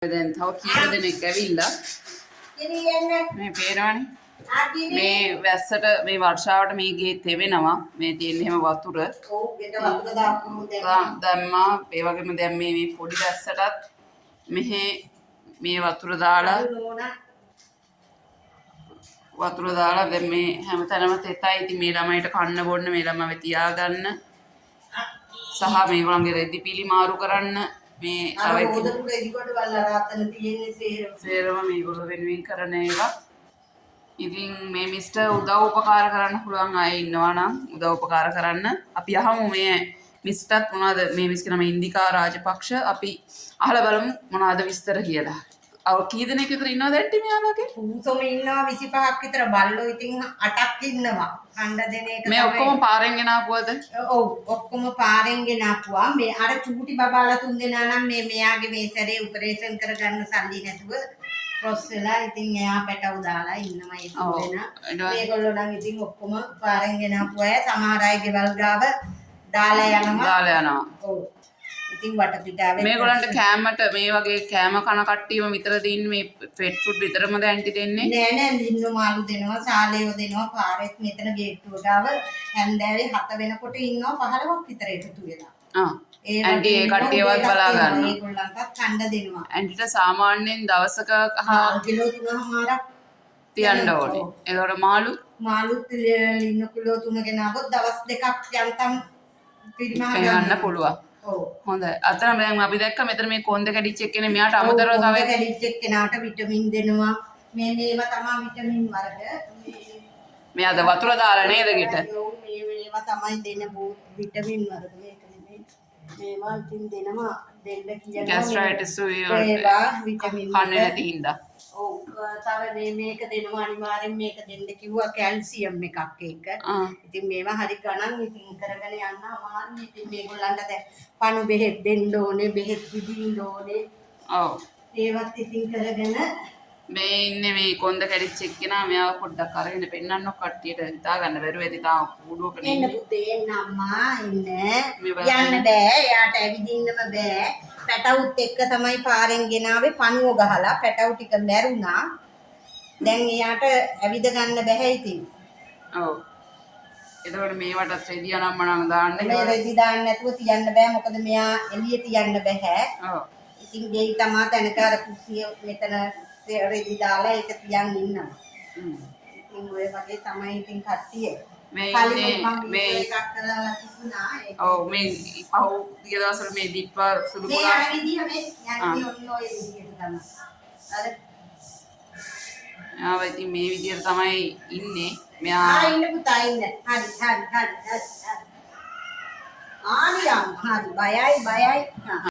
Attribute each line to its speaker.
Speaker 1: දැන් තව කීප දෙනෙක් ඇවිල්ලා මේ පේනවනේ මේ වැස්සට මේ වර්ෂාවට මේ ගේ තෙවෙනවා මේ තියෙන හැම වතුර දැම්මා ඒ වගේම දැන් මේ පොඩි වැස්සටත් මෙහි මේ වතුර දාලා දැන් මේ හැමතැනම තෙතයි. ඉතින් මේ ළමයිට කන්න බොන්න මේ ළමව තියාගන්න සහ මේගොල්ලන්ගේ රෙදි පිලි මාරු කරන්න මේ තව සේරම මේගොල්ලෝ වෙනුවෙන් කරන ඒවා. ඉතින් මේ මිස්ටර් උදව් උපකාර කරන්න පුළුවන් අය ඉන්නවා නම් උදව් උපකාර කරන්න. අපි අහමු මේ මිස්ටර්ත් මොනවද මේ මිස්ගේ නම ඉන්දිකා රාජපක්ෂ. අපි අහලා බලමු මොනවද විස්තර කියලා. අව කී දෙනෙක් විතර ඉන්නවද ඇටි මෙයාලගේ?
Speaker 2: උන්සොම ඉන්නවා 25ක් විතර. බල්ලෝ ඉතින් 8ක් ඉන්නවා. කණ්ඩ දෙන එක
Speaker 1: මේ ඔක්කොම පාරෙන් ගෙන ආපුවද?
Speaker 2: ඔව් ඔක්කොම පාරෙන් ගෙන ආපුවා. මේ අර චූටි බබාලා 3 දෙනා නම් මෙයාගේ මේ සැරේ ඔපරේෂන් කරගන්න සල්ලි නැතුව ක්‍රොස් වෙලා ඉතින් එයා පැටව දාලා ඉන්නවා ඒ 3 දෙනා. මේගොල්ලෝ නම් ඉතින් ඔක්කොම පාරෙන් ගෙන ආපුවා. සමහර අය ගෙවල් ගාව දාලා යනවා. ඔව්. ඉතින් වටපිටාවේ
Speaker 1: මේගොල්ලන්ට කෑමට මේ වගේ කෑම කන කට්ටියම විතර දෙන්නේ මේ පෙට් ෆුඩ් විතරමද ඇන්ටි දෙන්නේ?
Speaker 2: නෑ දින්නු මාළු දෙනවා, සාලේව දෙනවා. පාරෙත් මෙතන ගේට්ටුව ගාව හැන්දෑවේ 7 වෙනකොට ඉන්නවා 15ක් විතර එකතු වෙලා.
Speaker 1: ඇන්ටි ඒ කට්ටියවත් බලා ගන්නවා.
Speaker 2: ඒගොල්ලන්ටත් කන්න දෙනවා.
Speaker 1: ඇන්ටිට සාමාන්‍යයෙන් දවසක
Speaker 2: කිලෝ 3මාරක්
Speaker 1: තියන්න ඕනේ. ඒකට
Speaker 2: මාළුත් ඉන්න කිලෝ 3 ගෙනාවොත් දවස් දෙකක් යන්තම් පිරිමහ
Speaker 1: ගන්න පුළුවන්. හොඳයි. අතන දැන් අපි දැක්ක මෙතන මේ කොන්ද කැඩිච්ච එක්කනේ මෙයාට අමතරව තව
Speaker 2: කැඩිච්ච එක්කෙනාට විටමින් දෙනවා. මේවා තමයි විටමින් වර්ග.
Speaker 1: මෙයාද වතුර දාලා නේද ගෙට?
Speaker 2: මේවා තමයි දෙන විටමින් වර්ග. මේක නෙමෙයි. මේවා ඉතින් දෙනවා දෙන්න කියනවා.
Speaker 1: ગેස්ට්‍රයිටිස්
Speaker 2: ඒවා විටමින්
Speaker 1: කන්නේ නැති හින්දා.
Speaker 2: ඔව්. තව මේක දෙනවා අනිවාර්යෙන් මේක දෙන්න කිව්වා කැල්සියම් එකක් ඒක. ඉතින් මේවා හරි ගණන් ඉතින් කරගෙන යන්න අමාරුයි. ඉතින් මේගොල්ලන්ට දැන් පණු බෙහෙත් දෙන්න ඕනේ, බෙහෙත් විදින්න ඕනේ.
Speaker 1: ඔව්.
Speaker 2: ඒවත් ඉතින් කරගෙන
Speaker 1: මේ ඉන්නේ මේ කොන්ද කැඩිච්ච එක්කෙනා මෙයාව පොඩ්ඩක් අරගෙන පෙන්නන්නෝ කට්ටියට හිතා ගන්න බැරුව ඇති තාම කූඩුවක නේ.
Speaker 2: එන්න පුතේ එන්න අම්මා එන්න. යන්න බෑ. එයාට ඇවිදින්නම බෑ. පැටවුත් එක්ක තමයි පාරෙන් ගෙනාවේ පණුව ගහලා පැටවු ටික මැරුණා. දැන් එයාට ඇවිද ගන්න බෑ ඉතින්.
Speaker 1: ඔව්. එතකොට මේවට රෙදි අනම්මනම් දාන්න.
Speaker 2: මේ රෙදි දාන්න නැතුව තියන්න බෑ. මොකද මෙයා එළිය තියන්න බෑ.
Speaker 1: ඔව්.
Speaker 2: ඉතින් ගෙයි තමා තැනක අර කුස්සිය මෙතන රෙදි දාලා ඒක තියන් ඉන්නවා. ඉතින් ඔය වගේ තමයි ඉතින් කට්ටිය.
Speaker 1: මේ
Speaker 2: එකක් කරලා තිබුණා.
Speaker 1: ඔව් මේ පහු ගිය දවස්වල මේ දීප්පා සුදු පුරා
Speaker 2: මේ විදිහ මේ යන්නේ ඔන්න ඔය විදිහට තමයි. අර
Speaker 1: ආව ඉතින් මේ විදිහට තමයි ඉන්නේ. මෙයා
Speaker 2: ඉන්න පුතා ඉන්න. හරි. ආනියම් හරි බයයි.